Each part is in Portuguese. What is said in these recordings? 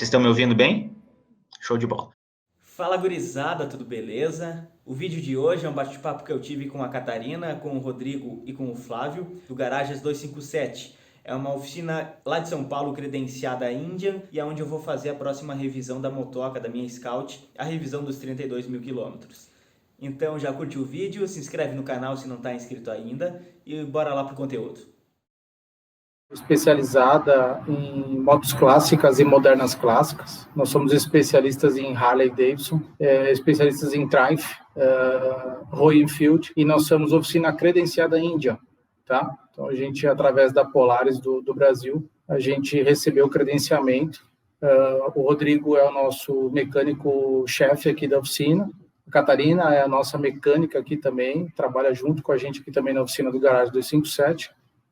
Vocês estão me ouvindo bem? Show de bola. Fala gurizada, tudo beleza? O vídeo de hoje é um bate-papo que eu tive com a Catarina, com o Rodrigo e com o Flávio, do Garagens 257. É uma oficina lá de São Paulo credenciada Indian e é onde eu vou fazer a próxima revisão da motoca da minha Scout, a revisão dos 32 mil quilômetros. Então já curte o vídeo, se inscreve no canal se não está inscrito ainda e bora lá pro conteúdo. Especializada em motos clássicas e modernas clássicas. Nós somos especialistas em Harley Davidson, especialistas em Triumph, Royal Enfield, e nós somos oficina credenciada Indian, tá? Então, a gente, através da Polaris do Brasil, a gente recebeu o credenciamento. O Rodrigo é o nosso mecânico-chefe aqui da oficina. A Catarina é a nossa mecânica aqui também, trabalha junto com a gente aqui também na oficina do Garagem 257.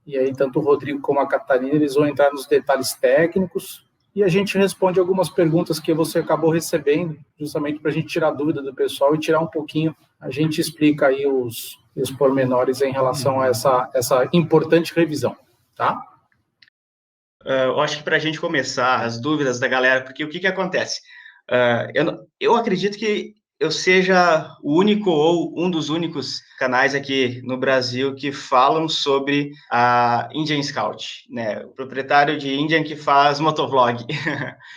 E aí, tanto o Rodrigo como a Catarina, eles vão entrar nos detalhes técnicos e a gente responde algumas perguntas que você acabou recebendo, justamente para a gente tirar dúvida do pessoal e tirar um pouquinho. A gente explica aí os pormenores em relação a essa importante revisão, tá? Eu acho que para a gente começar as dúvidas da galera, porque o que acontece? Eu acredito que eu seja o único ou um dos únicos canais aqui no Brasil que falam sobre a Indian Scout, né? O proprietário de Indian que faz motovlog.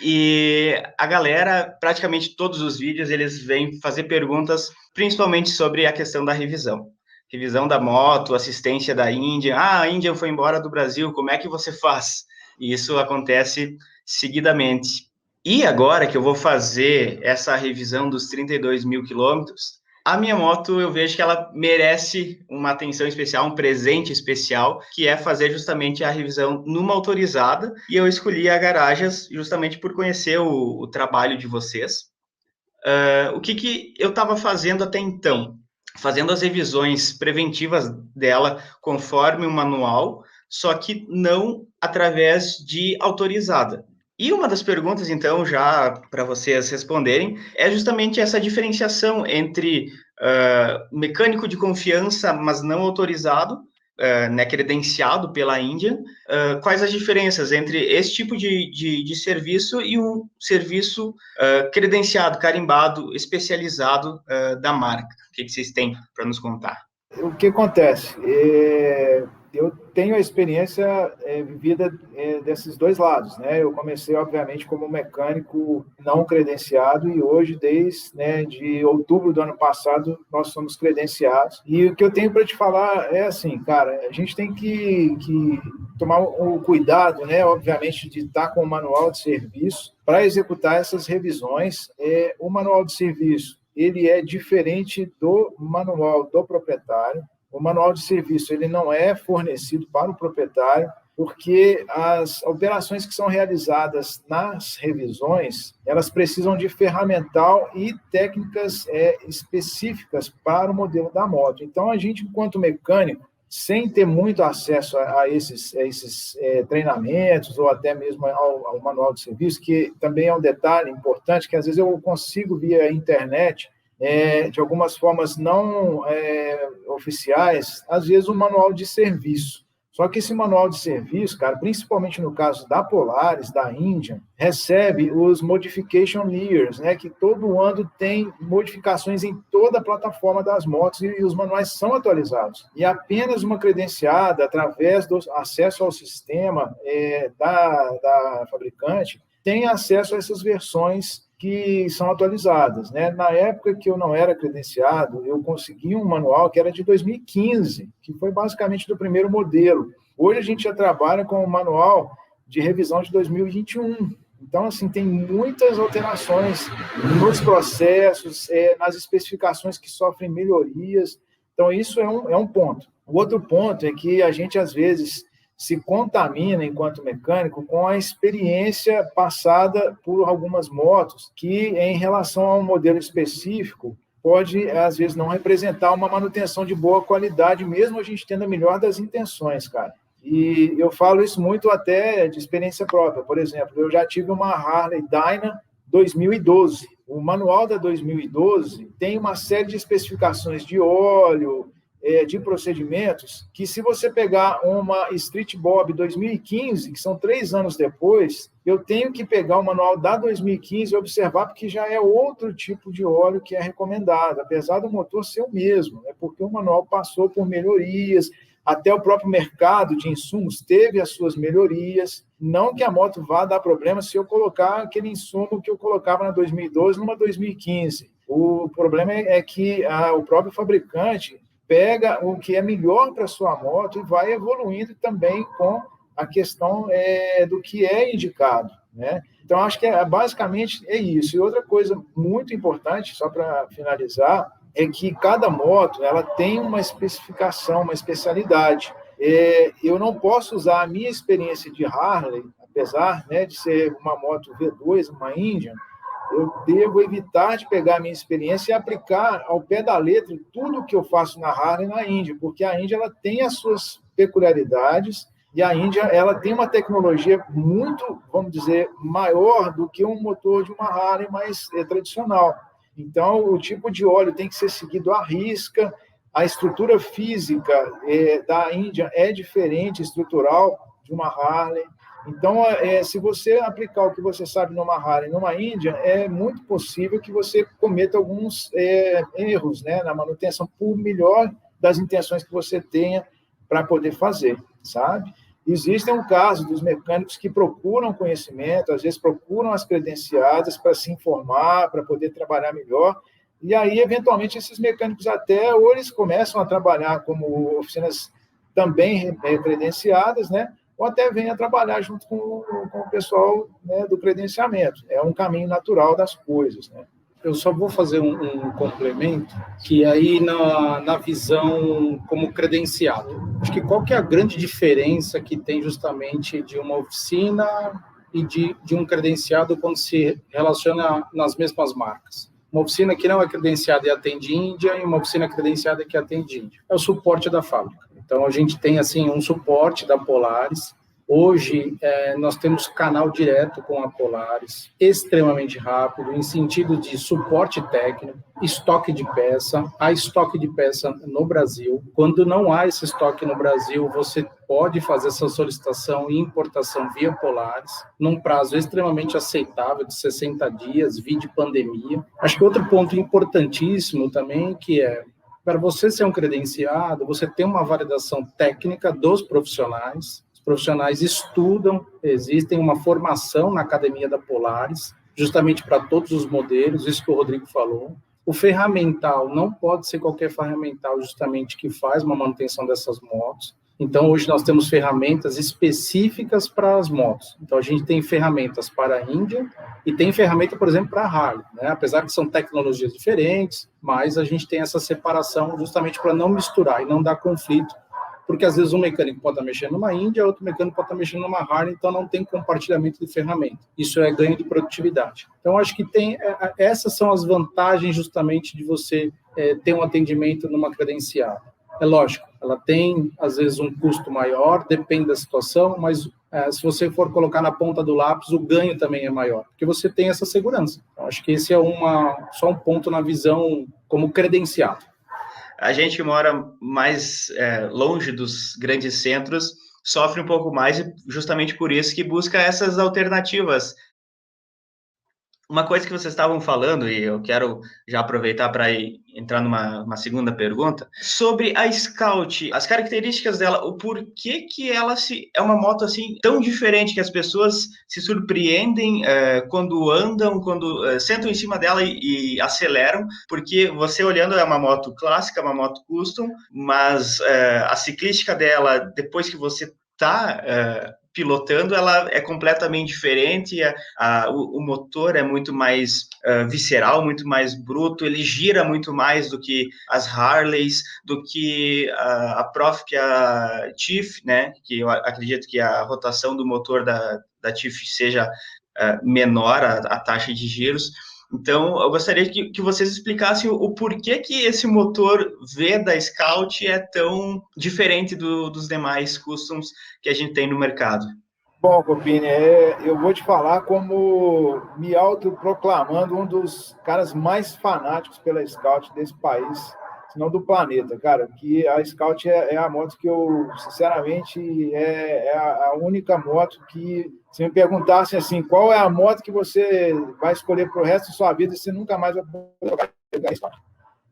E a galera, praticamente todos os vídeos, eles vêm fazer perguntas, principalmente sobre a questão da revisão. Revisão da moto, assistência da Indian. A Indian foi embora do Brasil, como é que você faz? E isso acontece seguidamente. E agora que eu vou fazer essa revisão dos 32 mil quilômetros, a minha moto eu vejo que ela merece uma atenção especial, um presente especial, que é fazer justamente a revisão numa autorizada. E eu escolhi a Garagens justamente por conhecer o trabalho de vocês. O que eu estava fazendo até então? Fazendo as revisões preventivas dela conforme o manual, só que não através de autorizada. E uma das perguntas, então, já para vocês responderem, é justamente essa diferenciação entre mecânico de confiança, mas não autorizado, né, credenciado pela Indian. Quais as diferenças entre esse tipo de serviço e um serviço credenciado, carimbado, especializado da marca? O que vocês têm para nos contar? O que acontece? Eu tenho a experiência vivida desses dois lados, né? Eu comecei, obviamente, como mecânico não credenciado e hoje, de outubro do ano passado, nós somos credenciados. E o que eu tenho para te falar é assim, cara, a gente tem que tomar o cuidado, né? Obviamente, de estar com o manual de serviço para executar essas revisões. O manual de serviço, ele é diferente do manual do proprietário. O manual de serviço ele não é fornecido para o proprietário, porque as operações que são realizadas nas revisões, elas precisam de ferramental e técnicas específicas para o modelo da moto. Então, a gente, enquanto mecânico, sem ter muito acesso a esses treinamentos ou até mesmo ao manual de serviço, que também é um detalhe importante, que às vezes eu consigo via internet, de algumas formas não oficiais, às vezes um manual de serviço. Só que esse manual de serviço, cara, principalmente no caso da Polaris, da Indian, recebe os modification layers, né, que todo ano tem modificações em toda a plataforma das motos e os manuais são atualizados. E apenas uma credenciada, através do acesso ao sistema da fabricante, tem acesso a essas versões que são atualizadas, né? Na época que eu não era credenciado, eu consegui um manual que era de 2015, que foi basicamente do primeiro modelo. Hoje a gente já trabalha com o manual de revisão de 2021. Então, assim, tem muitas alterações nos processos, nas especificações que sofrem melhorias. Então, isso é um ponto. O outro ponto é que a gente, às vezes, se contamina, enquanto mecânico, com a experiência passada por algumas motos, que, em relação a um modelo específico, pode, às vezes, não representar uma manutenção de boa qualidade, mesmo a gente tendo a melhor das intenções, cara. E eu falo isso muito até de experiência própria. Por exemplo, eu já tive uma Harley Dyna 2012. O manual da 2012 tem uma série de especificações de óleo, de procedimentos, que se você pegar uma Street Bob 2015, que são 3 anos depois, eu tenho que pegar o manual da 2015 e observar, porque já é outro tipo de óleo que é recomendado, apesar do motor ser o mesmo, né? Porque o manual passou por melhorias, até o próprio mercado de insumos teve as suas melhorias. Não que a moto vá dar problema se eu colocar aquele insumo que eu colocava na 2012 numa 2015. O problema é que o próprio fabricante pega o que é melhor para a sua moto e vai evoluindo também com a questão do que é indicado, né? Então, acho que basicamente é isso. E outra coisa muito importante, só para finalizar, é que cada moto ela tem uma especificação, uma especialidade. Eu não posso usar a minha experiência de Harley, apesar, né, de ser uma moto V2, uma Indian, eu devo evitar de pegar a minha experiência e aplicar ao pé da letra tudo o que eu faço na Harley na Indy, porque a Indy ela tem as suas peculiaridades e a Indy ela tem uma tecnologia muito, vamos dizer, maior do que um motor de uma Harley mais tradicional. Então, o tipo de óleo tem que ser seguido à risca, a estrutura física da Indy é diferente, estrutural, de uma Harley. Então, se você aplicar o que você sabe numa Harley, numa Indy, é muito possível que você cometa alguns erros, né, na manutenção, por melhor das intenções que você tenha para poder fazer, sabe? Existem um caso dos mecânicos que procuram conhecimento, às vezes procuram as credenciadas para se informar, para poder trabalhar melhor, e aí, eventualmente, esses mecânicos até, ou eles começam a trabalhar como oficinas também credenciadas, né, ou até venha trabalhar junto com o pessoal, né, do credenciamento. É um caminho natural das coisas, né? Eu só vou fazer um complemento, que aí na visão como credenciado. Acho que qual que é a grande diferença que tem justamente de uma oficina e de um credenciado quando se relaciona nas mesmas marcas? Uma oficina que não é credenciada e atende Índia, e uma oficina credenciada que atende Índia. É o suporte da fábrica. Então, a gente tem, assim, um suporte da Polaris. Hoje, nós temos canal direto com a Polaris, extremamente rápido, em sentido de suporte técnico, estoque de peça. Há estoque de peça no Brasil. Quando não há esse estoque no Brasil, você pode fazer essa solicitação e importação via Polaris, num prazo extremamente aceitável, de 60 dias, vide pandemia. Acho que outro ponto importantíssimo também, que é, para você ser um credenciado, você tem uma validação técnica dos profissionais. Os profissionais estudam, existe uma formação na academia da Polaris, justamente para todos os modelos, isso que o Rodrigo falou. O ferramental não pode ser qualquer ferramental justamente que faz uma manutenção dessas motos. Então, hoje nós temos ferramentas específicas para as motos. Então, a gente tem ferramentas para a Índia e tem ferramenta, por exemplo, para a Harley, né? Apesar que são tecnologias diferentes, mas a gente tem essa separação justamente para não misturar e não dar conflito, porque às vezes um mecânico pode estar mexendo numa Índia, outro mecânico pode estar mexendo numa Harley, então não tem compartilhamento de ferramenta. Isso é ganho de produtividade. Então, acho que essas são as vantagens justamente de você ter um atendimento numa credenciada. É lógico, ela tem, às vezes, um custo maior, depende da situação, mas se você for colocar na ponta do lápis, o ganho também é maior, porque você tem essa segurança. Então, acho que esse é só um ponto na visão como credenciado. A gente que mora mais longe dos grandes centros sofre um pouco mais e justamente por isso que busca essas alternativas. Uma coisa que vocês estavam falando, e eu quero já aproveitar para entrar numa segunda pergunta, sobre a Scout, as características dela, o porquê que ela é uma moto assim tão diferente que as pessoas se surpreendem quando andam, quando sentam em cima dela e aceleram, porque você olhando é uma moto clássica, uma moto custom, mas a ciclística dela, depois que você está pilotando, ela é completamente diferente, o motor é muito mais visceral, muito mais bruto, ele gira muito mais do que as Harleys, do que a própria Tiff, né, que eu acredito que a rotação do motor da Tiff seja menor, a taxa de giros. Então, eu gostaria que vocês explicassem o porquê que esse motor V da Scout é tão diferente dos demais customs que a gente tem no mercado. Bom, Copini, eu vou te falar como me autoproclamando um dos caras mais fanáticos pela Scout desse país. senão do planeta, cara, que a Scout é a moto que eu, sinceramente, é a única moto que, se me perguntassem assim, qual é a moto que você vai escolher para o resto da sua vida e você nunca mais vai pegar a Scout.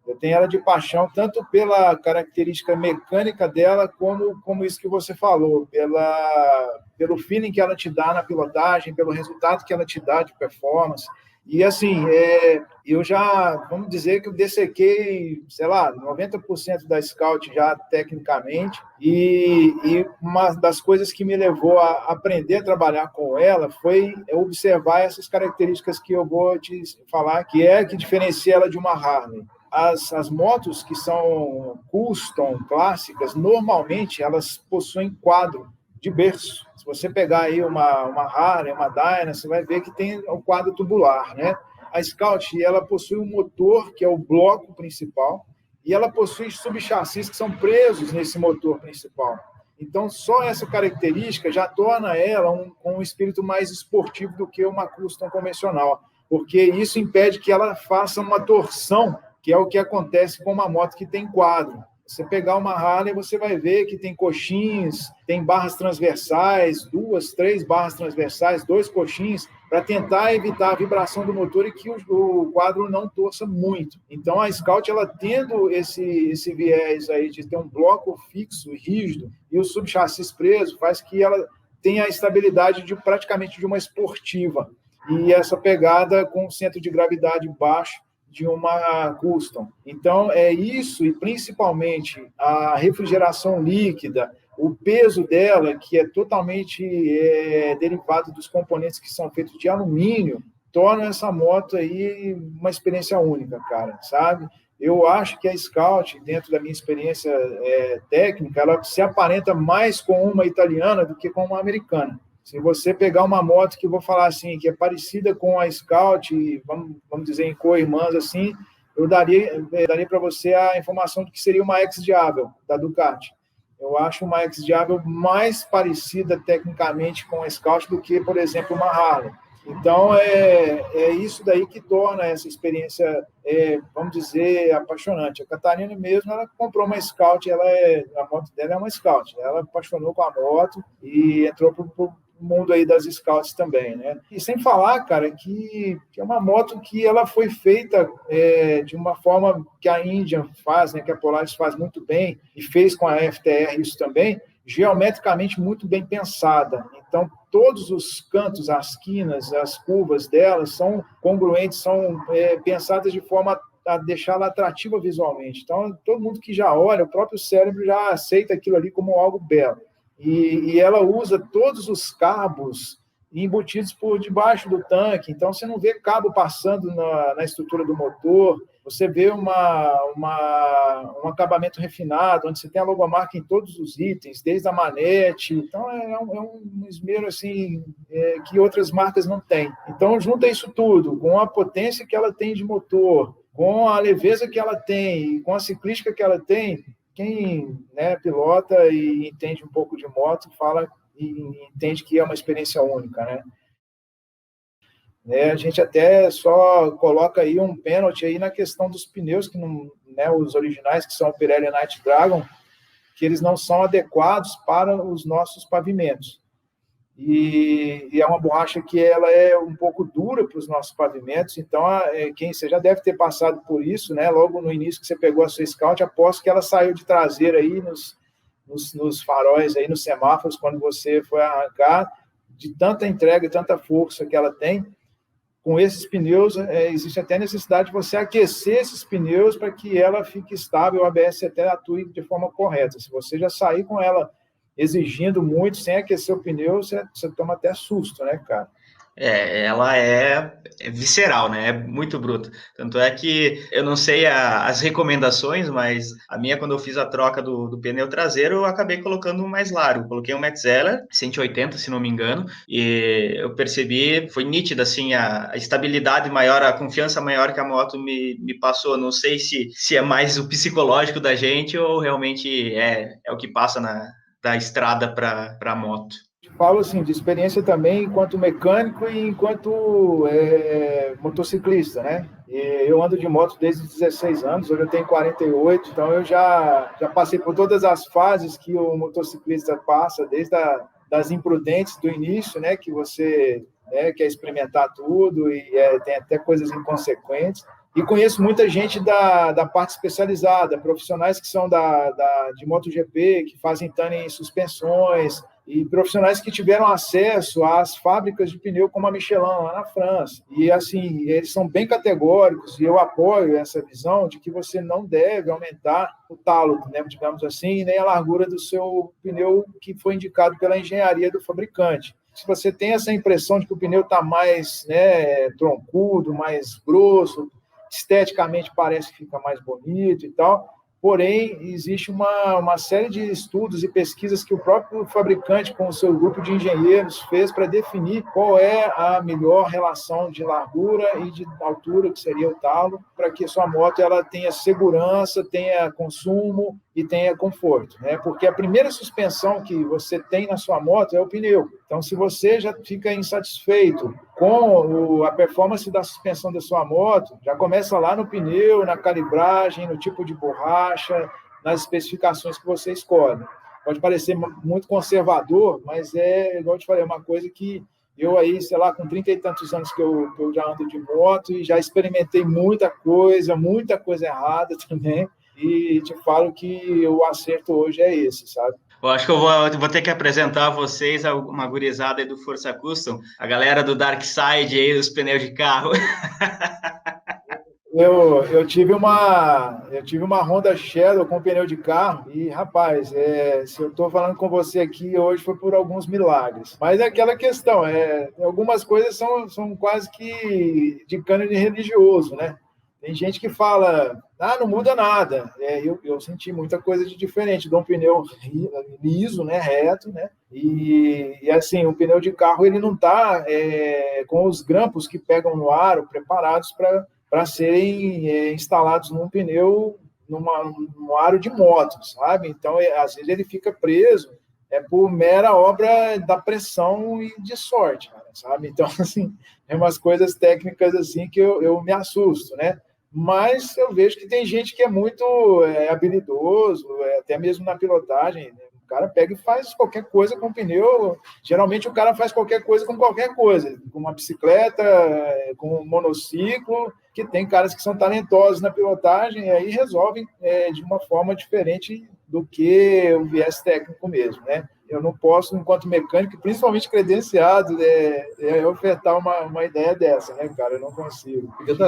Eu tenho ela de paixão, tanto pela característica mecânica dela, como isso que você falou, pelo feeling que ela te dá na pilotagem, pelo resultado que ela te dá de performance. E, assim, eu já, vamos dizer que eu dessequei, sei lá, 90% da Scout já tecnicamente, e uma das coisas que me levou a aprender a trabalhar com ela foi observar essas características que eu vou te falar, que diferencia ela de uma Harley. As motos que são custom, clássicas, normalmente elas possuem quadro de berço. Se você pegar aí uma Harley, uma Dyna, você vai ver que tem o quadro tubular, né? A Scout, ela possui um motor, que é o bloco principal, e ela possui subchassis que são presos nesse motor principal. Então, só essa característica já torna ela com um espírito mais esportivo do que uma custom convencional, porque isso impede que ela faça uma torção, que é o que acontece com uma moto que tem quadro. Você pegar uma Harley, você vai ver que tem coxins, tem barras transversais, 2, 3 barras transversais, 2 coxins, para tentar evitar a vibração do motor e que o quadro não torça muito. Então, a Scout, ela tendo esse viés aí de ter um bloco fixo, rígido, e o subchassis preso, faz que ela tenha a estabilidade praticamente de uma esportiva. E essa pegada com centro de gravidade baixo, de uma custom. Então, é isso, e principalmente a refrigeração líquida, o peso dela, que é totalmente derivado dos componentes que são feitos de alumínio, torna essa moto aí uma experiência única, cara, sabe? Eu acho que a Scout, dentro da minha experiência técnica, ela se aparenta mais com uma italiana do que com uma americana. Se você pegar uma moto que eu vou falar assim, que é parecida com a Scout, vamos dizer em co-irmãs assim, eu daria para você a informação de que seria uma X-Diavel, da Ducati. Eu acho uma X-Diavel mais parecida tecnicamente com a Scout do que, por exemplo, uma Harley. Então, é isso daí que torna essa experiência, vamos dizer, apaixonante. A Catarina mesmo, ela comprou uma Scout, a moto dela é uma Scout. Ela apaixonou com a moto e entrou para o mundo aí das Scouts também, né? E sem falar, cara, que é uma moto que ela foi feita de uma forma que a Indian faz, né, que a Polaris faz muito bem, e fez com a FTR isso também, geometricamente muito bem pensada. Então, todos os cantos, as quinas, as curvas dela são congruentes, são pensadas de forma a deixá-la atrativa visualmente. Então, todo mundo que já olha, o próprio cérebro já aceita aquilo ali como algo belo. E ela usa todos os cabos embutidos por debaixo do tanque, então você não vê cabo passando na estrutura do motor, você vê um acabamento refinado, onde você tem a logomarca em todos os itens, desde a manete, então é um esmero assim, que outras marcas não têm. Então junta isso tudo, com a potência que ela tem de motor, com a leveza que ela tem, com a ciclística que ela tem, quem pilota e entende um pouco de moto, fala e entende que é uma experiência única, né? A gente até só coloca aí um pênalti aí na questão dos pneus, que não, os originais, que são o Pirelli Night Dragon, que eles não são adequados para os nossos pavimentos. E é uma borracha que ela é um pouco dura para os nossos pavimentos, então você já deve ter passado por isso, né? Logo no início que você pegou a sua Scout, aposto que ela saiu de traseira aí nos faróis, aí nos semáforos, quando você foi arrancar, de tanta entrega e tanta força que ela tem. Com esses pneus, existe até necessidade de você aquecer esses pneus para que ela fique estável, o ABS até atue de forma correta. Se você já sair com ela exigindo muito, sem aquecer o pneu, você toma até susto, né, cara? Ela é visceral, né? É muito bruta. Tanto é que eu não sei as recomendações, mas a minha, quando eu fiz a troca do pneu traseiro, eu acabei colocando um mais largo. Coloquei um Metzeler 180, se não me engano, e eu percebi, foi nítida, assim, a estabilidade maior, a confiança maior que a moto me passou. Não sei se é mais o psicológico da gente ou realmente é o que passa da estrada para a moto. falo assim, de experiência também enquanto mecânico e enquanto motociclista, né? Eu ando de moto desde 16 anos, hoje eu tenho 48, então eu já passei por todas as fases que o motociclista passa, desde das imprudentes do início, né? Que você quer experimentar tudo e tem até coisas inconsequentes. E conheço muita gente da parte especializada, profissionais que são de MotoGP, que fazem tuning em suspensões, e profissionais que tiveram acesso às fábricas de pneu como a Michelin, lá na França. E, assim, eles são bem categóricos, e eu apoio essa visão de que você não deve aumentar o talo, né, digamos assim, nem a largura do seu pneu que foi indicado pela engenharia do fabricante. Se você tem essa impressão de que o pneu está mais troncudo, mais grosso, esteticamente parece que fica mais bonito e tal, porém, existe uma série de estudos e pesquisas que o próprio fabricante, com o seu grupo de engenheiros, fez para definir qual é a melhor relação de largura e de altura, que seria o talo, para que a sua moto ela tenha segurança, tenha consumo e tenha conforto, né? Porque a primeira suspensão que você tem na sua moto é o pneu. Então, se você já fica insatisfeito com a performance da suspensão da sua moto, já começa lá no pneu, na calibragem, no tipo de borracha, nas especificações que você escolhe. Pode parecer muito conservador, mas igual eu te falei, é uma coisa que eu aí, sei lá, com 30 e tantos anos que eu já ando de moto e já experimentei muita coisa errada também, e te falo que o acerto hoje é esse, sabe? Eu acho que eu vou ter que apresentar a vocês uma gurizada aí do Força Custom, a galera do Dark Side aí, dos pneus de carro. Eu tive uma Honda Shadow com pneu de carro e, rapaz, se eu estou falando com você aqui hoje foi por alguns milagres. Mas é aquela questão, algumas coisas são quase que de cânone religioso, né? Tem gente que fala, não muda nada. Eu senti muita coisa de diferente, de um pneu liso, né, reto, né? E assim, o pneu de carro ele não está com os grampos que pegam no aro preparados para serem instalados num pneu, num aro de moto, sabe? Então, às vezes ele fica preso por mera obra da pressão e de sorte, cara, sabe? Então, assim, é umas coisas técnicas assim que eu me assusto, né? Mas eu vejo que tem gente que é muito habilidoso, até mesmo na pilotagem, né? O cara pega e faz qualquer coisa com pneu. Geralmente o cara faz qualquer coisa com qualquer coisa, com uma bicicleta, com um monociclo, que tem caras que são talentosos na pilotagem e aí resolvem de uma forma diferente do que o viés técnico mesmo, né? Eu não posso, enquanto mecânico, principalmente credenciado, ofertar uma ideia dessa, né, cara? Eu não consigo. Pegando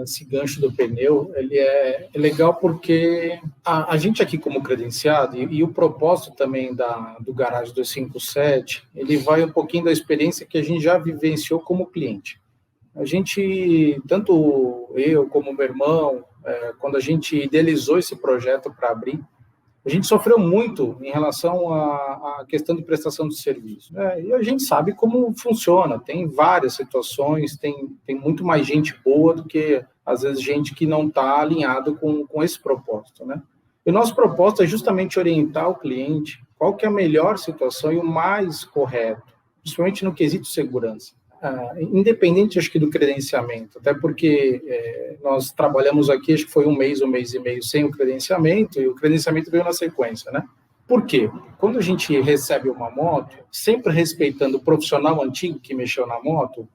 esse gancho do pneu, ele é legal porque a gente aqui como credenciado, e o propósito também do Garage 257, ele vai um pouquinho da experiência que a gente já vivenciou como cliente. A gente, tanto eu como meu irmão, quando a gente idealizou esse projeto para abrir, a gente sofreu muito em relação à questão de prestação de serviço. E a gente sabe como funciona, tem várias situações, tem muito mais gente boa do que, às vezes, gente que não está alinhado com esse propósito, né? E o nosso propósito é justamente orientar o cliente qual que é a melhor situação e o mais correto, principalmente no quesito segurança. Independente, acho que, do credenciamento, até porque nós trabalhamos aqui, acho que foi um mês e meio sem o credenciamento, e o credenciamento veio na sequência, né? Por quê? Quando a gente recebe uma moto, sempre respeitando o profissional antigo que mexeu na moto,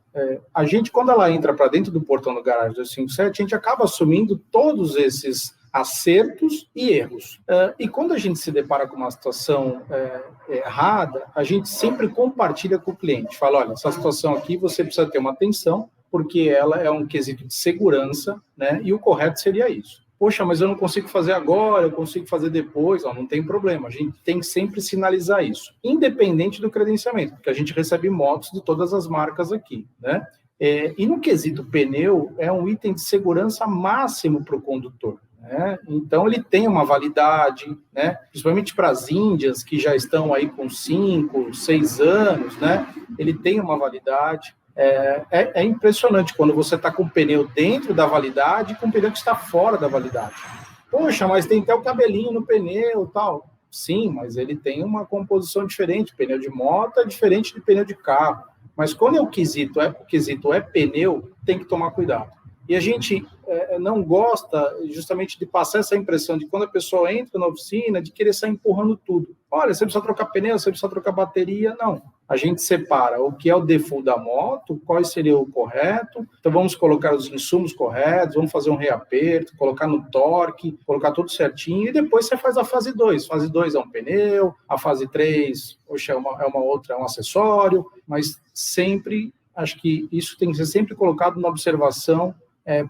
a gente, quando ela entra para dentro do portão do Garage 257, a gente acaba assumindo todos esses acertos e erros. E quando a gente se depara com uma situação errada, a gente sempre compartilha com o cliente. Fala, olha, essa situação aqui você precisa ter uma atenção, porque ela é um quesito de segurança, né? E o correto seria isso. Poxa, mas eu não consigo fazer agora, eu consigo fazer depois. Não tem problema, a gente tem que sempre sinalizar isso, independente do credenciamento, porque a gente recebe motos de todas as marcas aqui, né? E no quesito pneu, é um item de segurança máximo para o condutor. Então, ele tem uma validade, né? Principalmente para as Índias, que já estão aí com 5, 6 anos, né? Ele tem uma validade. É impressionante quando você está com o pneu dentro da validade e com o pneu que está fora da validade. Poxa, mas tem até o cabelinho no pneu e tal. Sim, mas ele tem uma composição diferente. Pneu de moto é diferente de pneu de carro. Mas quando o quesito é pneu, tem que tomar cuidado. E a gente não gosta justamente de passar essa impressão de quando a pessoa entra na oficina, de querer sair empurrando tudo. Olha, você precisa trocar pneu, você precisa trocar bateria. Não. A gente separa o que é o default da moto, qual seria o correto. Então, vamos colocar os insumos corretos, vamos fazer um reaperto, colocar no torque, colocar tudo certinho, e depois você faz a fase 2. Fase 2 é um pneu, a fase 3, é uma outra, é um acessório, mas sempre, acho que isso tem que ser sempre colocado na observação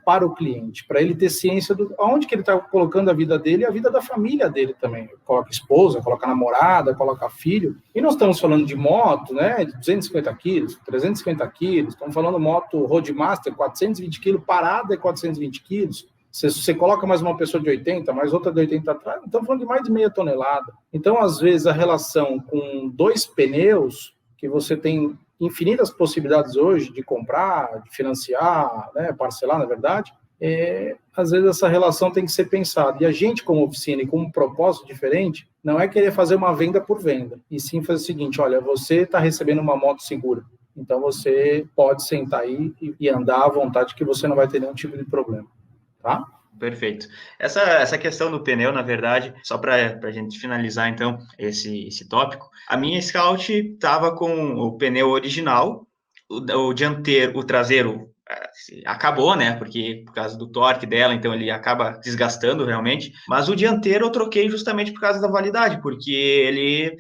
para o cliente, para ele ter ciência de onde que ele está colocando a vida dele e a vida da família dele também. Coloca esposa, coloca namorada, coloca filho. E nós estamos falando de moto, né, de 250 quilos, 350 quilos, estamos falando moto Roadmaster, 420 quilos, parada é 420 quilos. Se você coloca mais uma pessoa de 80, mais outra de 80 atrás, estamos falando de mais de meia tonelada. Então, às vezes, a relação com 2 pneus, que você tem infinitas possibilidades hoje de comprar, de financiar, né, parcelar, na verdade, às vezes essa relação tem que ser pensada. E a gente, como oficina e com um propósito diferente, não é querer fazer uma venda por venda, e sim fazer o seguinte: olha, você está recebendo uma moto segura, então você pode sentar aí e andar à vontade, que você não vai ter nenhum tipo de problema, tá? Perfeito. Essa questão do pneu, na verdade, só para a gente finalizar, então, esse tópico, a minha Scout estava com o pneu original, o dianteiro, o traseiro acabou, né, porque por causa do torque dela, então ele acaba desgastando realmente, mas o dianteiro eu troquei justamente por causa da validade, porque ele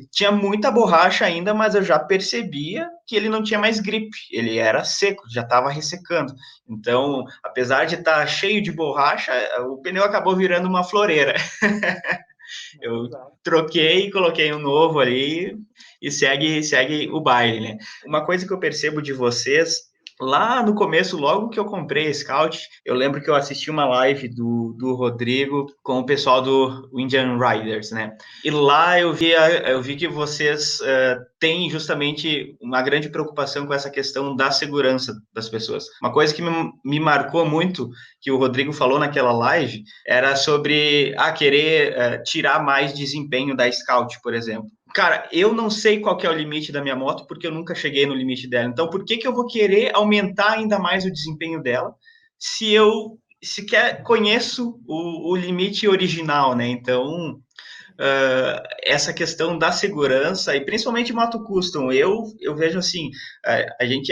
tinha muita borracha ainda, mas eu já percebia que ele não tinha mais grip, ele era seco, já estava ressecando. Então, apesar de estar cheio de borracha, o pneu acabou virando uma floreira. Eu troquei, coloquei um novo ali e segue o baile, né? Uma coisa que eu percebo de vocês, lá no começo, logo que eu comprei a Scout, eu lembro que eu assisti uma live do Rodrigo com o pessoal do Indian Riders, né? E lá eu vi que vocês têm justamente uma grande preocupação com essa questão da segurança das pessoas. Uma coisa que me marcou muito, que o Rodrigo falou naquela live, era sobre querer tirar mais desempenho da Scout, por exemplo. Cara, eu não sei qual que é o limite da minha moto, porque eu nunca cheguei no limite dela. Então, por que eu vou querer aumentar ainda mais o desempenho dela, se eu sequer conheço o limite original, né? Então, essa questão da segurança, e principalmente moto custom, eu vejo assim, a gente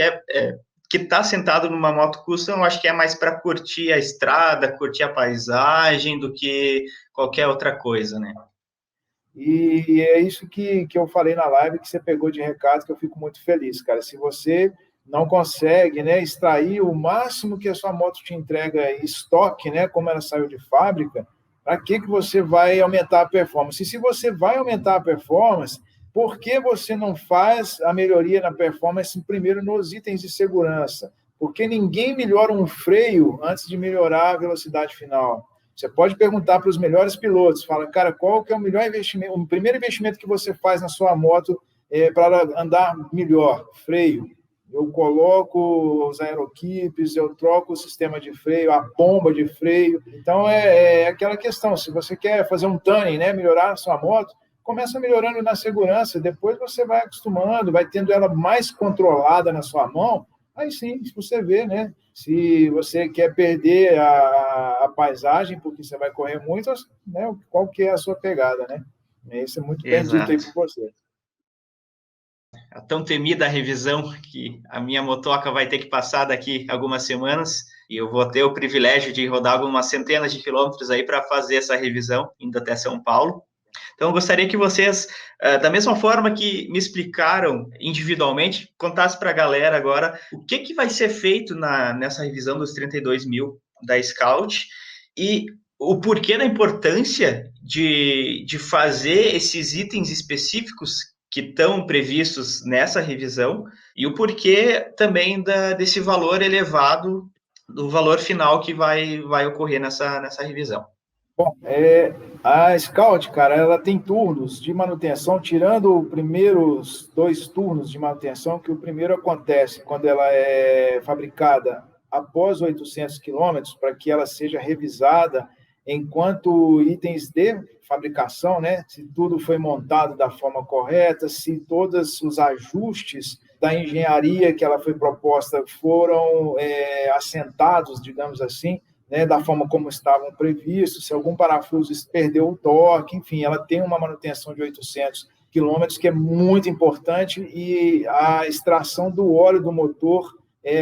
que está sentado numa moto custom, eu acho que é mais para curtir a estrada, curtir a paisagem, do que qualquer outra coisa, né? E é isso que eu falei na live, que você pegou de recado, que eu fico muito feliz, cara. Se você não consegue, né, extrair o máximo que a sua moto te entrega em estoque, né, como ela saiu de fábrica, para que você vai aumentar a performance? E se você vai aumentar a performance, por que você não faz a melhoria na performance primeiro nos itens de segurança? Porque ninguém melhora um freio antes de melhorar a velocidade final. Você pode perguntar para os melhores pilotos, fala, cara, qual que é o melhor investimento, o primeiro investimento que você faz na sua moto para andar melhor? Freio. Eu coloco os aeroquipes, eu troco o sistema de freio, a bomba de freio. Então, é aquela questão, se você quer fazer um tuning, né, melhorar a sua moto, começa melhorando na segurança, depois você vai acostumando, vai tendo ela mais controlada na sua mão, aí sim, você vê, né? Se você quer perder a paisagem, porque você vai correr muito, né? Qual que é a sua pegada, né? Isso é muito bem dito aí por você. A tão temida revisão que a minha motoca vai ter que passar daqui algumas semanas, e eu vou ter o privilégio de rodar algumas centenas de quilômetros aí para fazer essa revisão, indo até São Paulo. Então, eu gostaria que vocês, da mesma forma que me explicaram individualmente, contassem para a galera agora o que vai ser feito nessa revisão dos 32 mil da Scout e o porquê da importância de fazer esses itens específicos que estão previstos nessa revisão e o porquê também desse valor elevado, do valor final que vai ocorrer nessa revisão. Bom, a Scout, cara, ela tem turnos de manutenção, tirando os primeiros 2 turnos de manutenção, que o primeiro acontece quando ela é fabricada após 800 quilômetros, para que ela seja revisada enquanto itens de fabricação, né? Se tudo foi montado da forma correta, se todos os ajustes da engenharia que ela foi proposta foram assentados, digamos assim, né, da forma como estavam previstos, se algum parafuso perdeu o torque, enfim, ela tem uma manutenção de 800 quilômetros, que é muito importante, e a extração do óleo do motor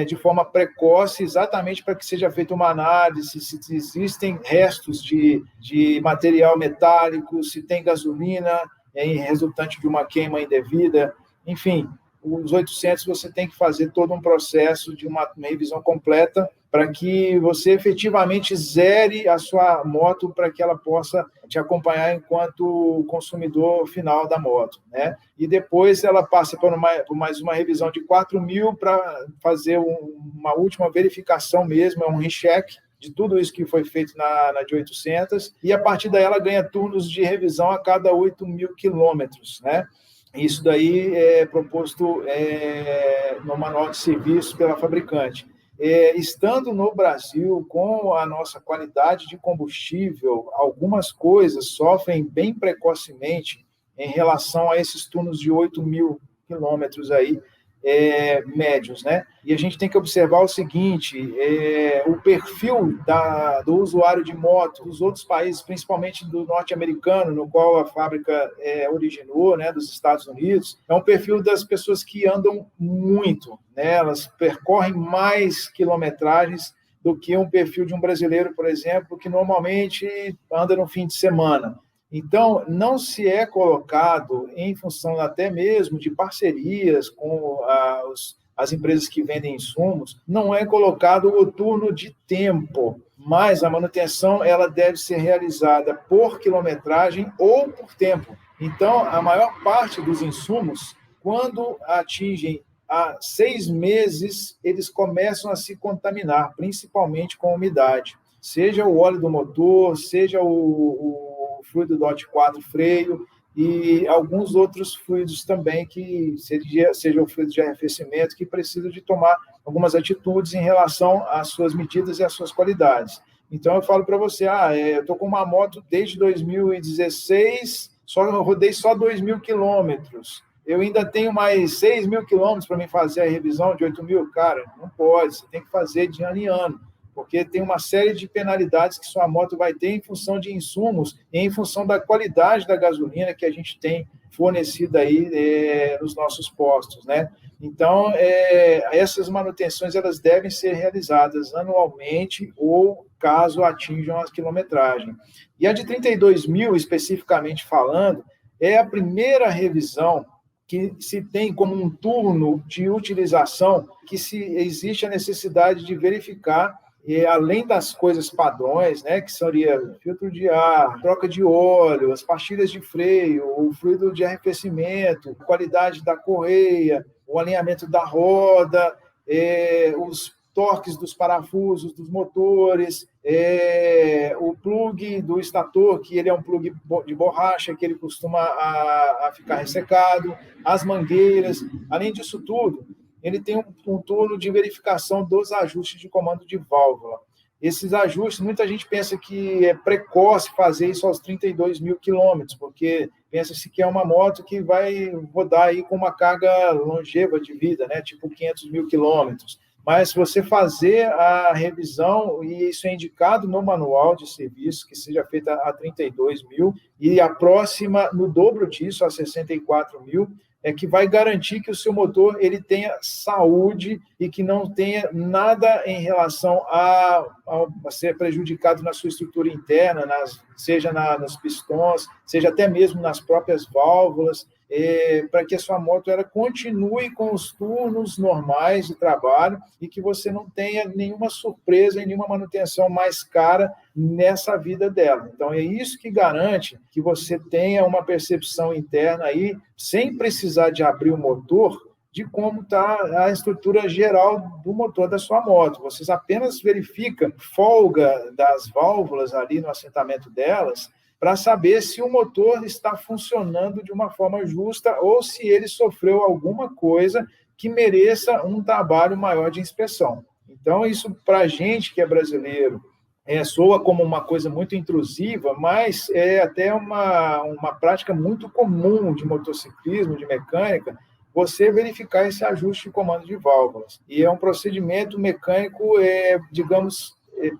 de forma precoce, exatamente para que seja feita uma análise, se existem restos de material metálico, se tem gasolina resultante de uma queima indevida, enfim, os 800 você tem que fazer todo um processo de uma revisão completa para que você efetivamente zere a sua moto para que ela possa te acompanhar enquanto consumidor final da moto, né? E depois ela passa por mais uma revisão de 4.000 para fazer uma última verificação mesmo, um recheck de tudo isso que foi feito na de 800, e a partir daí ela ganha turnos de revisão a cada 8.000 quilômetros, né? Isso daí é proposto no manual de serviço pela fabricante. Estando no Brasil, com a nossa qualidade de combustível, algumas coisas sofrem bem precocemente em relação a esses turnos de 8.000 quilômetros aí, médios, né? E a gente tem que observar o seguinte, o perfil do usuário de moto dos outros países, principalmente do norte-americano, no qual a fábrica originou, né, dos Estados Unidos, é um perfil das pessoas que andam muito, né? Elas percorrem mais quilometragens do que um perfil de um brasileiro, por exemplo, que normalmente anda no fim de semana. Então, não se é colocado, em função até mesmo de parcerias com as empresas que vendem insumos, não é colocado o turno de tempo, mas a manutenção ela deve ser realizada por quilometragem ou por tempo. Então, a maior parte dos insumos, quando atingem a 6 meses, eles começam a se contaminar, principalmente com umidade. Seja o óleo do motor, seja o fluido DOT 4 freio e alguns outros fluidos também, que seja o fluido de arrefecimento, que precisam de tomar algumas atitudes em relação às suas medidas e às suas qualidades. Então, eu falo para você, eu estou com uma moto desde 2016, rodei só 2.000 quilômetros. Eu ainda tenho mais 6.000 quilômetros para me fazer a revisão de 8.000. Cara, não pode, você tem que fazer de ano em ano, porque tem uma série de penalidades que sua moto vai ter em função de insumos e em função da qualidade da gasolina que a gente tem fornecida aí nos nossos postos, né? Então, essas manutenções elas devem ser realizadas anualmente ou caso atinjam a quilometragem. E a de 32.000, especificamente falando, é a primeira revisão que se tem como um turno de utilização que existe a necessidade de verificar, além das coisas padrões, né, que seria filtro de ar, troca de óleo, as pastilhas de freio, o fluido de arrefecimento, qualidade da correia, o alinhamento da roda, os torques dos parafusos, dos motores, o plug do estator, que ele é um plug de borracha, que ele costuma a ficar ressecado, as mangueiras. Além disso tudo, ele tem um turno de verificação dos ajustes de comando de válvula. Esses ajustes, muita gente pensa que é precoce fazer isso aos 32.000 quilômetros, porque pensa-se que é uma moto que vai rodar aí com uma carga longeva de vida, né, tipo 500.000 quilômetros. Mas se você fazer a revisão, e isso é indicado no manual de serviço, que seja feita a 32.000, e a próxima no dobro disso, a 64.000, que vai garantir que o seu motor ele tenha saúde e que não tenha nada em relação a ser prejudicado na sua estrutura interna, seja nos pistões, seja até mesmo nas próprias válvulas, para que a sua moto ela continue com os turnos normais de trabalho e que você não tenha nenhuma surpresa e nenhuma manutenção mais cara nessa vida dela. Então, é isso que garante que você tenha uma percepção interna aí, sem precisar de abrir o motor, de como está a estrutura geral do motor da sua moto. Vocês apenas verificam folga das válvulas ali no assentamento delas, para saber se o motor está funcionando de uma forma justa ou se ele sofreu alguma coisa que mereça um trabalho maior de inspeção. Então, isso para a gente que é brasileiro, soa como uma coisa muito intrusiva, mas é até uma prática muito comum de motociclismo, de mecânica, você verificar esse ajuste de comando de válvulas. E é um procedimento mecânico, digamos,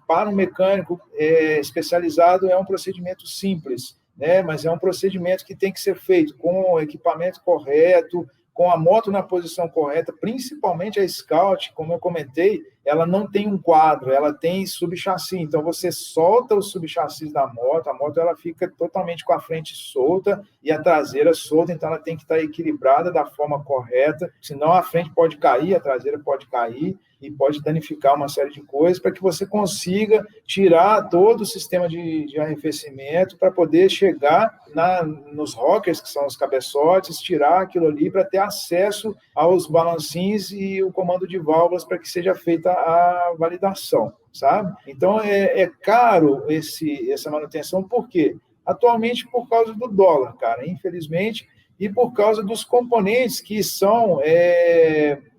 para um mecânico especializado, é um procedimento simples, né? Mas é um procedimento que tem que ser feito com o equipamento correto, com a moto na posição correta, principalmente a Scout, como eu comentei, ela não tem um quadro, ela tem subchassi, então você solta os subchassis da moto, a moto ela fica totalmente com a frente solta e a traseira solta, então ela tem que estar equilibrada da forma correta, senão a frente pode cair, a traseira pode cair e pode danificar uma série de coisas, para que você consiga tirar todo o sistema de arrefecimento para poder chegar nos rockers, que são os cabeçotes, tirar aquilo ali para ter acesso aos balancins e o comando de válvulas para que seja feita a validação, sabe? Então, é caro essa manutenção, por quê? Atualmente, por causa do dólar, cara, infelizmente, e por causa dos componentes que são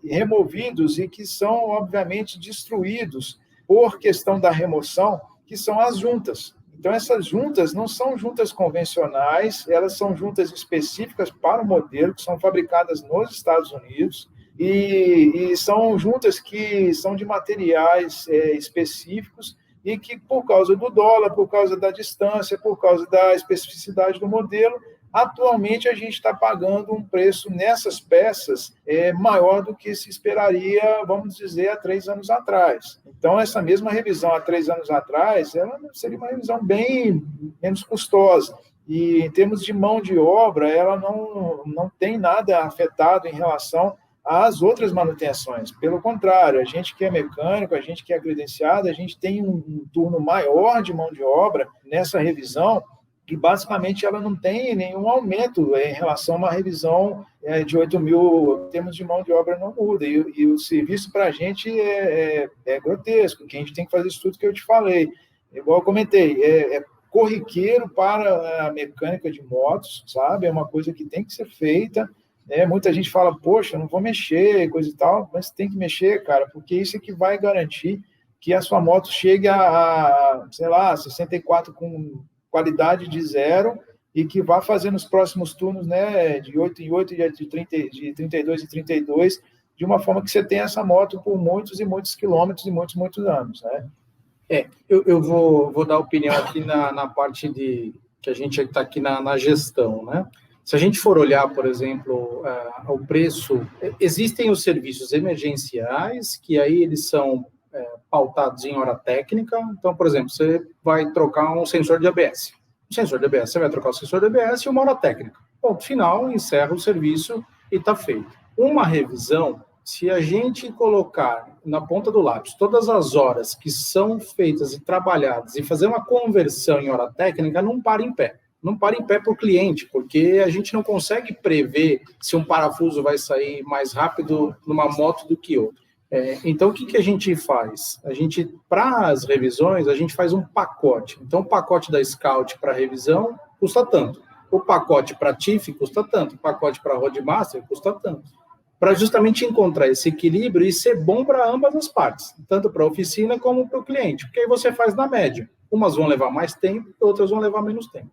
removidos e que são, obviamente, destruídos por questão da remoção, que são as juntas. Então, essas juntas não são juntas convencionais, elas são juntas específicas para o modelo, que são fabricadas nos Estados Unidos, e são juntas que são de materiais específicos e que, por causa do dólar, por causa da distância, por causa da especificidade do modelo, atualmente a gente está pagando um preço nessas peças maior do que se esperaria, vamos dizer, há 3 anos atrás. Então, essa mesma revisão há 3 anos atrás, ela seria uma revisão bem menos custosa. E, em termos de mão de obra, ela não tem nada afetado em relação às outras manutenções. Pelo contrário, a gente que é mecânico, a gente que é credenciado, a gente tem um turno maior de mão de obra nessa revisão, que basicamente ela não tem nenhum aumento em relação a uma revisão de 8 mil, em termos de mão de obra não muda, e o serviço para a gente é grotesco, que a gente tem que fazer isso tudo que eu te falei. Igual eu comentei, é corriqueiro para a mecânica de motos, sabe? É uma coisa que tem que ser feita, né? Muita gente fala, poxa, não vou mexer, coisa e tal, mas tem que mexer, cara, porque isso é que vai garantir que a sua moto chegue sei lá, 64 com qualidade de 0 e que vá fazer nos próximos turnos, né, de 8 em 8, de 32 em 32, de uma forma que você tenha essa moto por muitos e muitos quilômetros e muitos, muitos anos, né? Eu vou dar opinião aqui na parte que a gente está aqui na gestão, né? Se a gente for olhar, por exemplo, o preço, existem os serviços emergenciais, que aí eles são pautados em hora técnica. Então, por exemplo, você vai trocar um sensor de ABS. O sensor de ABS, você vai trocar o sensor de ABS e uma hora técnica. Ponto final, encerra o serviço e está feito. Uma revisão, se a gente colocar na ponta do lápis todas as horas que são feitas e trabalhadas e fazer uma conversão em hora técnica, não para em pé. Não para em pé para o cliente, porque a gente não consegue prever se um parafuso vai sair mais rápido numa moto do que outra. Então, o que a gente faz? Para as revisões, a gente faz um pacote. Então, o pacote da Scout para revisão custa tanto. O pacote para TIF custa tanto. O pacote para Roadmaster custa tanto. Para justamente encontrar esse equilíbrio e ser bom para ambas as partes, tanto para a oficina como para o cliente. Porque aí você faz na média. Umas vão levar mais tempo, outras vão levar menos tempo.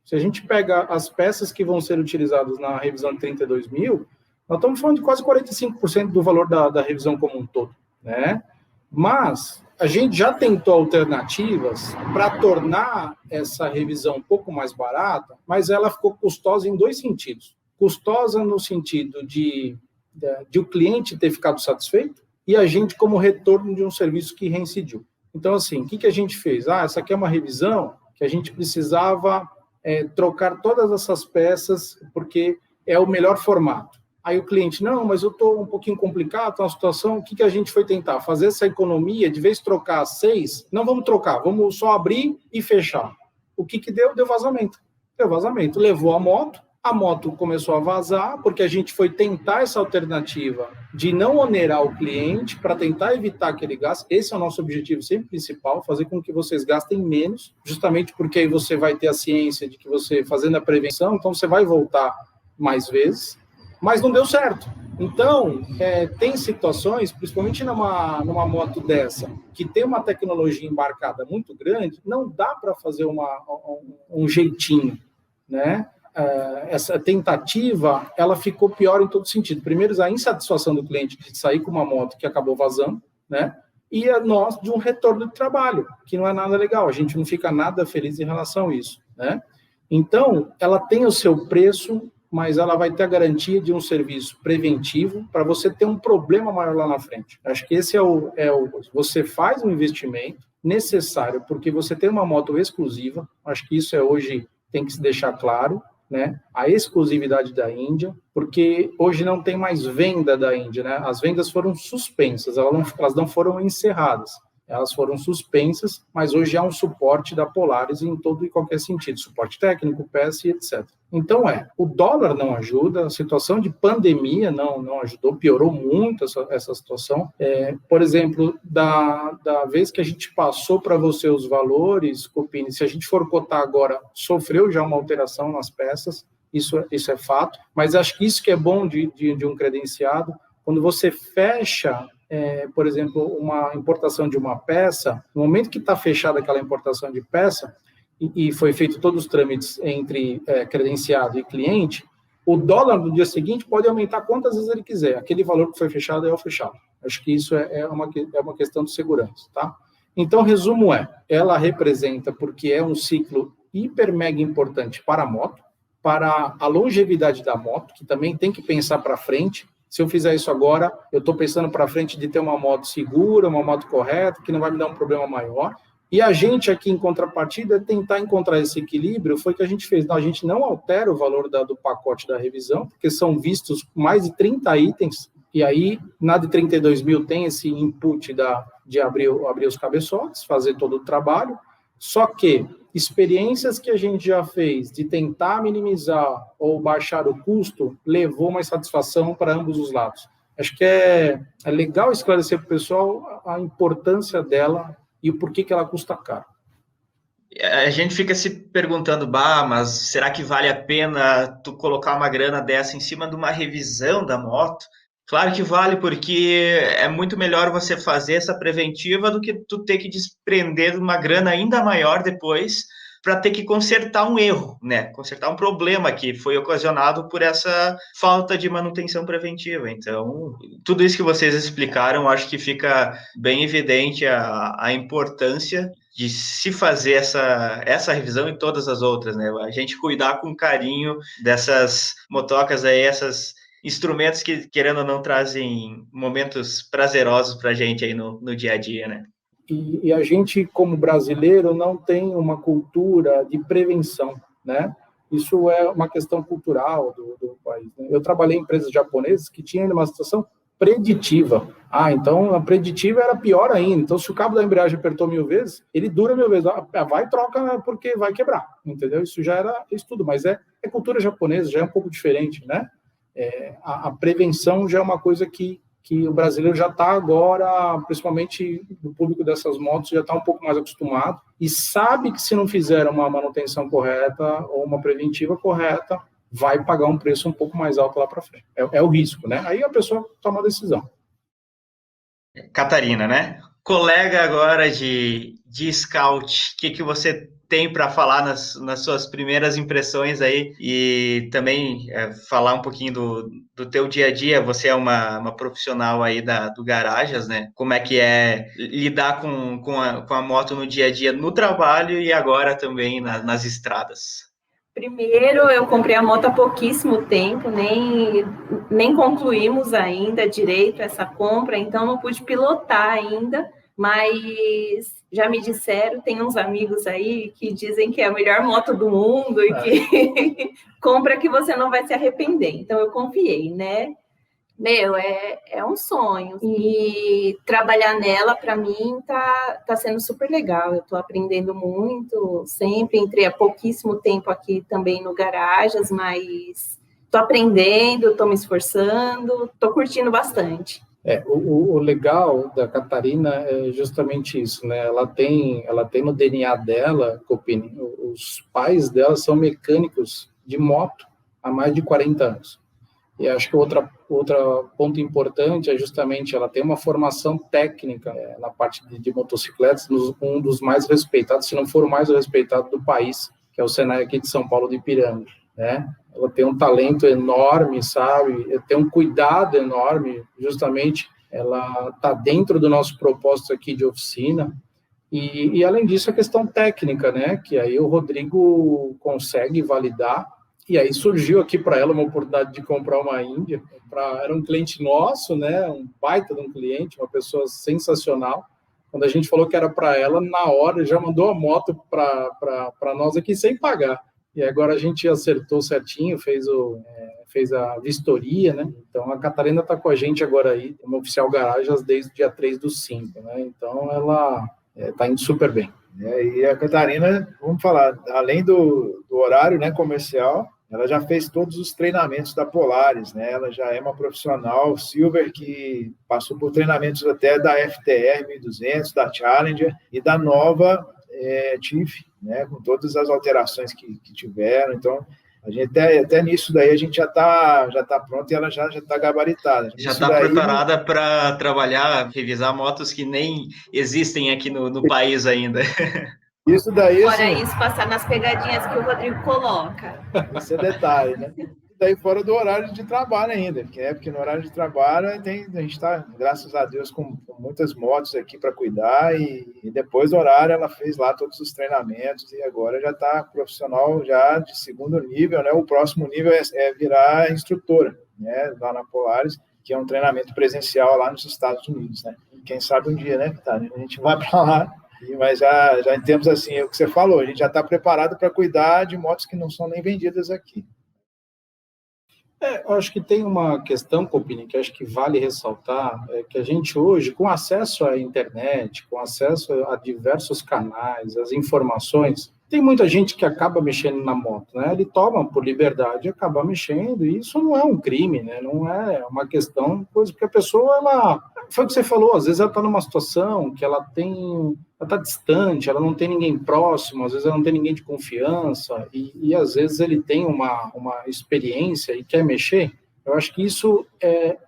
Se a gente pega as peças que vão ser utilizadas na revisão de 32 mil, nós estamos falando de quase 45% do valor da revisão como um todo, né? Mas a gente já tentou alternativas para tornar essa revisão um pouco mais barata, mas ela ficou custosa em 2 sentidos. Custosa no sentido de o cliente ter ficado satisfeito e a gente como retorno de um serviço que reincidiu. Então, assim, o que a gente fez? Essa aqui é uma revisão que a gente precisava trocar todas essas peças porque é o melhor formato. Aí o cliente, não, mas eu estou um pouquinho complicado, está uma situação, o que a gente foi tentar? Fazer essa economia, de vez de trocar 6, não vamos trocar, vamos só abrir e fechar. O que deu? Deu vazamento. Deu vazamento, levou a moto começou a vazar, porque a gente foi tentar essa alternativa de não onerar o cliente, para tentar evitar aquele gasto. Esse é o nosso objetivo sempre principal, fazer com que vocês gastem menos, justamente porque aí você vai ter a ciência de que você, fazendo a prevenção, então você vai voltar mais vezes. mas não deu certo. Então, tem situações, principalmente numa moto dessa, que tem uma tecnologia embarcada muito grande, não dá para fazer um jeitinho, né? Essa tentativa, ela ficou pior em todo sentido. Primeiro, a insatisfação do cliente de sair com uma moto que acabou vazando, né? E a nós de um retorno de trabalho, que não é nada legal. A gente não fica nada feliz em relação a isso, né? Então, ela tem o seu preço, mas ela vai ter a garantia de um serviço preventivo para você ter um problema maior lá na frente. Acho que esse você faz um investimento necessário, porque você tem uma moto exclusiva, acho que isso hoje tem que se deixar claro, né? A exclusividade da Índia, porque hoje não tem mais venda da Índia, né? As vendas foram suspensas, elas não foram encerradas. Elas foram suspensas, mas hoje há um suporte da Polaris em todo e qualquer sentido, suporte técnico, peça e etc. Então, o dólar não ajuda, a situação de pandemia não ajudou, piorou muito essa situação. Por exemplo, da vez que a gente passou para você os valores, Copini, se a gente for cotar agora, sofreu já uma alteração nas peças, isso é fato, mas acho que isso que é bom de um credenciado, quando você fecha... por exemplo, uma importação de uma peça, no momento que está fechada aquela importação de peça, e foi feito todos os trâmites entre credenciado e cliente, o dólar no dia seguinte pode aumentar quantas vezes ele quiser. Aquele valor que foi fechado é o fechado. Acho que isso é uma questão de segurança, tá? Então, resumo ela representa, porque é um ciclo hiper mega importante para a moto, para a longevidade da moto, que também tem que pensar para frente. Se eu fizer isso agora, eu estou pensando para frente de ter uma moto segura, uma moto correta, que não vai me dar um problema maior. E a gente aqui, em contrapartida, tentar encontrar esse equilíbrio, foi o que a gente fez. Não, a gente não altera o valor do pacote da revisão, porque são vistos mais de 30 itens, e aí, na de 32 mil tem esse input de abrir os cabeçotes, fazer todo o trabalho, só que experiências que a gente já fez de tentar minimizar ou baixar o custo, levou uma satisfação para ambos os lados. Acho que é legal esclarecer para o pessoal a importância dela e o porquê que ela custa caro. A gente fica se perguntando, mas será que vale a pena tu colocar uma grana dessa em cima de uma revisão da moto? Claro que vale, porque é muito melhor você fazer essa preventiva do que tu ter que desprender de uma grana ainda maior depois para ter que consertar um erro, né? Consertar um problema que foi ocasionado por essa falta de manutenção preventiva. Então, tudo isso que vocês explicaram, acho que fica bem evidente a importância de se fazer essa revisão e todas as outras, né? A gente cuidar com carinho dessas motocas aí, essas instrumentos que, querendo ou não, trazem momentos prazerosos para a gente aí no dia a dia, né? E a gente, como brasileiro, não tem uma cultura de prevenção, né? Isso é uma questão cultural do país, né? Eu trabalhei em empresas japonesas que tinham uma situação preditiva. Então a preditiva era pior ainda. Então, se o cabo da embreagem apertou 1000 vezes, ele dura 1000 vezes. Vai e troca porque vai quebrar, entendeu? Isso já era estudo, mas é cultura japonesa, já é um pouco diferente, né? A prevenção já é uma coisa que o brasileiro já está agora, principalmente do público dessas motos, já está um pouco mais acostumado e sabe que se não fizer uma manutenção correta ou uma preventiva correta, vai pagar um preço um pouco mais alto lá para frente. É o risco, né? Aí a pessoa toma a decisão. Catarina, né? Colega agora de scout, o que você tem para falar nas suas primeiras impressões aí e também falar um pouquinho do teu dia a dia? Você é uma profissional aí do Garajas, né? Como é que é lidar com a moto no dia a dia, no trabalho e agora também nas estradas? Primeiro, eu comprei a moto há pouquíssimo tempo, nem concluímos ainda direito essa compra, então não pude pilotar ainda, mas já me disseram, tem uns amigos aí que dizem que é a melhor moto do mundo e que compra que você não vai se arrepender. Então eu confiei, né? É um sonho. E trabalhar nela, para mim, tá sendo super legal. Eu estou aprendendo muito, sempre. Entrei há pouquíssimo tempo aqui também no Garajas, mas estou aprendendo, estou me esforçando, estou curtindo bastante. O legal da Catarina é justamente isso, né? Ela tem no DNA dela, Copini, os pais dela são mecânicos de moto há mais de 40 anos. E acho que outra ponto importante é justamente ela tem uma formação técnica na parte de motocicletas, um dos mais respeitados, se não for o mais respeitado do país, que é o Senai aqui de São Paulo de Ipiranga, né? Ela tem um talento enorme, sabe? Tem um cuidado enorme, justamente ela está dentro do nosso propósito aqui de oficina. E além disso, a questão técnica, né? Que aí o Rodrigo consegue validar. E aí surgiu aqui para ela uma oportunidade de comprar uma Índia. Era um cliente nosso, né? Um baita de um cliente, uma pessoa sensacional. Quando a gente falou que era para ela, na hora já mandou a moto para nós aqui sem pagar. E agora a gente acertou certinho, fez a vistoria, né? Então a Catarina está com a gente agora aí, como oficial Garajas desde o dia 3/5, né? Então ela está indo super bem. E a Catarina, vamos falar, além do horário, né, comercial, ela já fez todos os treinamentos da Polaris, né? Ela já é uma profissional Silver que passou por treinamentos até da FTR 1200, da Challenger e da nova TIF, né? Com todas as alterações que tiveram. Então, a gente até nisso daí a gente já tá pronto e ela já está gabaritada. Já está preparada para trabalhar, revisar motos que nem existem aqui no país ainda. Isso daí, fora assim, isso, passar nas pegadinhas que o Rodrigo coloca. Esse é detalhe, né? Daí fora do horário de trabalho ainda, porque no horário de trabalho a gente está, graças a Deus, com muitas motos aqui para cuidar e depois do horário ela fez lá todos os treinamentos e agora já está profissional já de segundo nível, né? O próximo nível é virar instrutora, né? Lá na Polaris, que é um treinamento presencial lá nos Estados Unidos, né? Quem sabe um dia, né, tá? A gente vai para lá. Mas já em termos assim, o que você falou, a gente já está preparado para cuidar de motos que não são nem vendidas aqui. Eu acho que tem uma questão, Copini, que acho que vale ressaltar, que a gente hoje, com acesso à internet, com acesso a diversos canais, as informações, tem muita gente que acaba mexendo na moto, né? Ele toma por liberdade, acaba mexendo, e isso não é um crime, né? Não é uma questão, porque a pessoa, foi o que você falou, às vezes ela está numa situação que ela está distante, ela não tem ninguém próximo, às vezes ela não tem ninguém de confiança, e às vezes ele tem uma experiência e quer mexer. Eu acho que isso,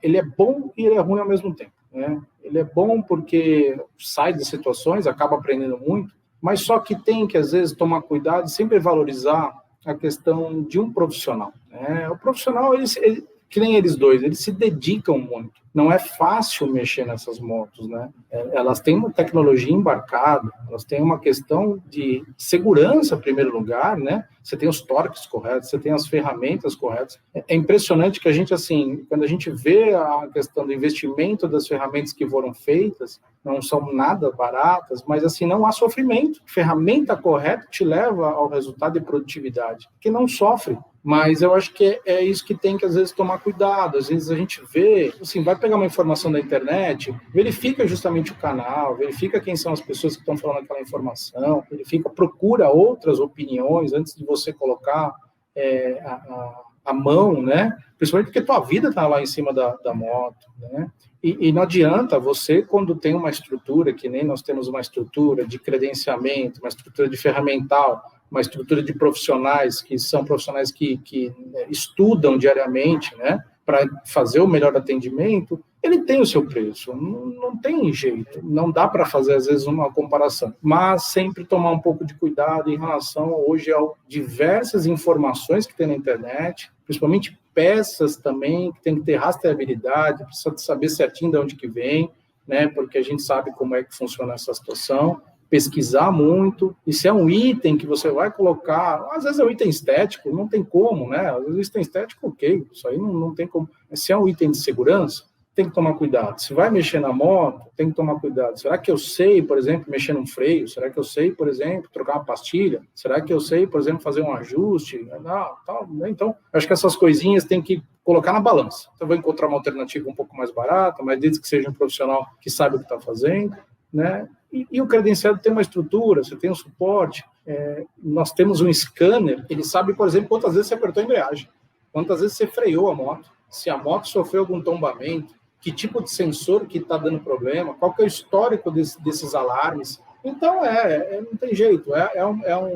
ele é bom e ele é ruim ao mesmo tempo, né? Ele é bom porque sai de situações, acaba aprendendo muito, mas só que tem que, às vezes, tomar cuidado e sempre valorizar a questão de um profissional, né? O profissional, que nem eles dois, eles se dedicam muito. Não é fácil mexer nessas motos, né? Elas têm uma tecnologia embarcada, elas têm uma questão de segurança, em primeiro lugar, né? Você tem os torques corretos, você tem as ferramentas corretas. É impressionante que a gente, assim, quando a gente vê a questão do investimento das ferramentas que foram feitas, não são nada baratas, mas, assim, não há sofrimento. Ferramenta correta te leva ao resultado de produtividade, que não sofre. Mas eu acho que é isso que tem que, às vezes, tomar cuidado. Às vezes a gente vê, assim, vai pegar uma informação da internet, verifica justamente o canal, verifica quem são as pessoas que estão falando aquela informação, procura outras opiniões antes de você colocar a mão, né? Principalmente porque tua vida está lá em cima da moto, né? E não adianta você, quando tem uma estrutura, que nem nós temos uma estrutura de credenciamento, uma estrutura de ferramental, uma estrutura de profissionais, que são profissionais que estudam diariamente, né, para fazer o melhor atendimento, ele tem o seu preço, não tem jeito, não dá para fazer, às vezes, uma comparação, mas sempre tomar um pouco de cuidado em relação, hoje, a diversas informações que tem na internet, principalmente peças também, que tem que ter rastreabilidade, precisa saber certinho de onde que vem, né, porque a gente sabe como é que funciona essa situação, pesquisar muito, e se é um item que você vai colocar, às vezes é um item estético, não tem como, né? Às vezes item estético, ok, isso aí não tem como. Mas se é um item de segurança, tem que tomar cuidado. Se vai mexer na moto, tem que tomar cuidado. Será que eu sei, por exemplo, mexer num freio? Será que eu sei, por exemplo, trocar uma pastilha? Será que eu sei, por exemplo, fazer um ajuste? Então, acho que essas coisinhas tem que colocar na balança. Então, eu vou encontrar uma alternativa um pouco mais barata, mas desde que seja um profissional que sabe o que está fazendo, né? E o credenciado tem uma estrutura, você tem um suporte, nós temos um scanner, ele sabe, por exemplo, quantas vezes você apertou a embreagem, quantas vezes você freou a moto, se a moto sofreu algum tombamento, que tipo de sensor que está dando problema, qual que é o histórico desses alarmes. Então, não tem jeito,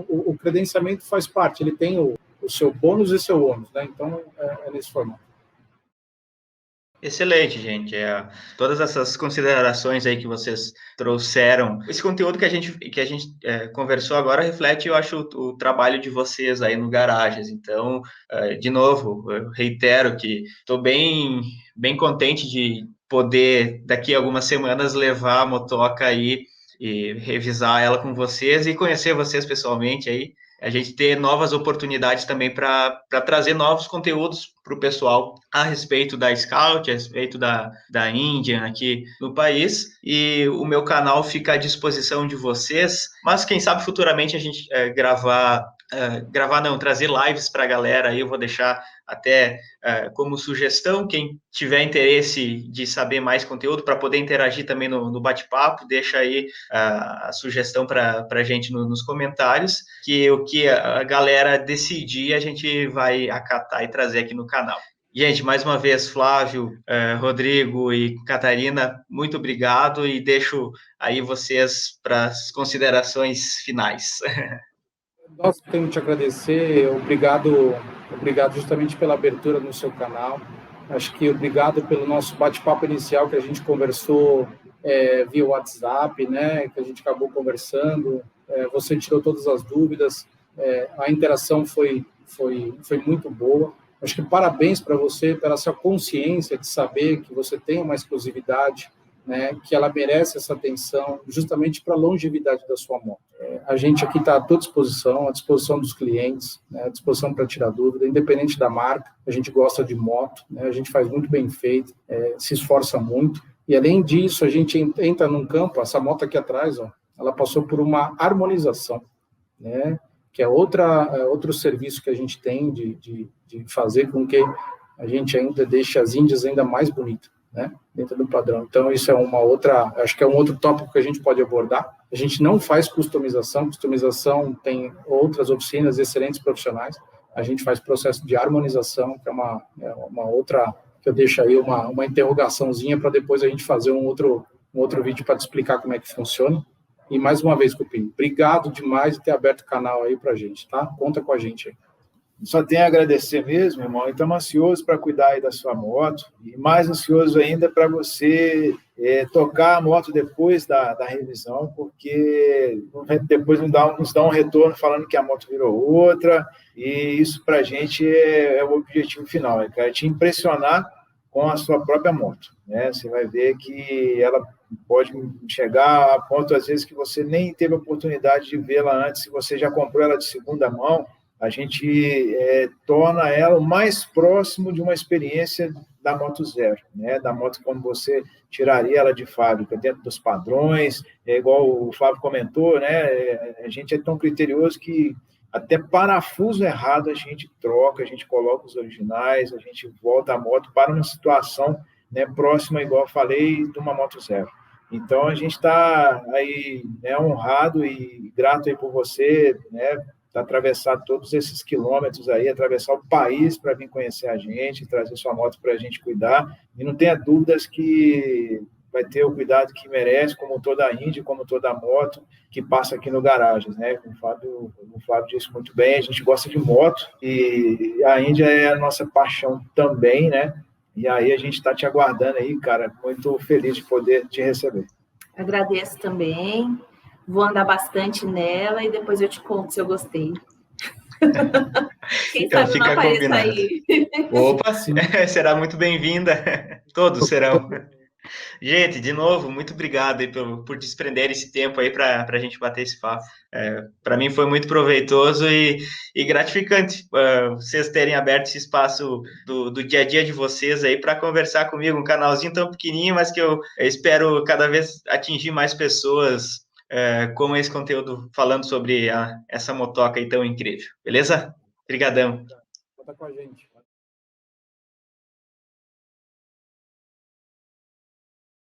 o credenciamento faz parte, ele tem o seu bônus e seu ônus, né? Então, é nesse formato. Excelente, gente. Todas essas considerações aí que vocês trouxeram, esse conteúdo que a gente conversou agora reflete, eu acho, o trabalho de vocês aí no Garagens. Então, de novo, eu reitero que estou bem contente de poder, daqui a algumas semanas, levar a motoca aí e revisar ela com vocês e conhecer vocês pessoalmente aí. A gente ter novas oportunidades também para trazer novos conteúdos para o pessoal a respeito da Scout, a respeito da Indian aqui no país. E o meu canal fica à disposição de vocês, mas quem sabe futuramente a gente trazer lives para a galera aí, eu vou deixar até como sugestão, quem tiver interesse de saber mais conteúdo para poder interagir também no bate-papo, deixa aí a sugestão para a gente nos comentários, que o que a galera decidir, a gente vai acatar e trazer aqui no canal. Gente, mais uma vez, Flávio, Rodrigo e Catarina, muito obrigado e deixo aí vocês para as considerações finais. Nós temos que te agradecer, obrigado justamente pela abertura no seu canal. Acho que obrigado pelo nosso bate-papo inicial que a gente conversou via WhatsApp, né? Que a gente acabou conversando. Você tirou todas as dúvidas. A interação foi muito boa. Acho que parabéns para você pela sua consciência de saber que você tem uma exclusividade, né, que ela merece essa atenção justamente para a longevidade da sua moto. A gente aqui está à tua disposição, à disposição dos clientes, né, à disposição para tirar dúvida, independente da marca. A gente gosta de moto, né, a gente faz muito bem feito, se esforça muito. E, além disso, a gente entra num campo, essa moto aqui atrás, ó, ela passou por uma harmonização, né, que é outro serviço que a gente tem de fazer com que a gente ainda deixe as Índias ainda mais bonitas, né, dentro do padrão. Então, isso é acho que é um outro tópico que a gente pode abordar. A gente não faz customização tem outras oficinas, excelentes profissionais. A gente faz processo de harmonização, que é uma outra, que eu deixo aí uma interrogaçãozinha para depois a gente fazer um outro vídeo para te explicar como é que funciona. E mais uma vez, Cupim, obrigado demais de ter aberto o canal aí para a gente, tá? Conta com a gente aí. Só tenho a agradecer mesmo, irmão. Estamos ansiosos para cuidar aí da sua moto e mais ansioso ainda para você tocar a moto depois da revisão, porque depois nos dá um retorno falando que a moto virou outra, e isso para a gente é o objetivo final, é te impressionar com a sua própria moto, né? Você vai ver que ela pode chegar a ponto, às vezes, que você nem teve a oportunidade de vê-la antes, se você já comprou ela de segunda mão. A gente torna ela o mais próximo de uma experiência da Moto Zero, né? Da moto como você tiraria ela de fábrica, dentro dos padrões, igual o Flávio comentou, né? A gente é tão criterioso que até parafuso errado a gente troca, a gente coloca os originais, a gente volta a moto para uma situação, né, próxima, igual eu falei, de uma Moto Zero. Então, a gente está aí, né, honrado e grato aí por você, né, atravessar todos esses quilômetros aí, atravessar o país para vir conhecer a gente, trazer sua moto para a gente cuidar. E não tenha dúvidas que vai ter o cuidado que merece, como toda a Indy, como toda a moto que passa aqui no Garagens, né? O Flávio disse muito bem, a gente gosta de moto e a Indy é a nossa paixão também, né? E aí a gente está te aguardando aí, cara, muito feliz de poder te receber. Agradeço também. Vou andar bastante nela e depois eu te conto se eu gostei. Quem Então sabe fica não apareça combinado. aí. Opa, será muito bem-vinda. Todos serão. Gente, de novo, muito obrigado aí por desprender esse tempo aí para a gente bater esse papo. Para mim foi muito proveitoso e gratificante vocês terem aberto esse espaço do dia a dia de vocês aí para conversar comigo, um canalzinho tão pequenininho, mas que eu espero cada vez atingir mais pessoas com esse conteúdo falando sobre essa motoca aí tão incrível. Beleza? Obrigadão. Conta com a gente.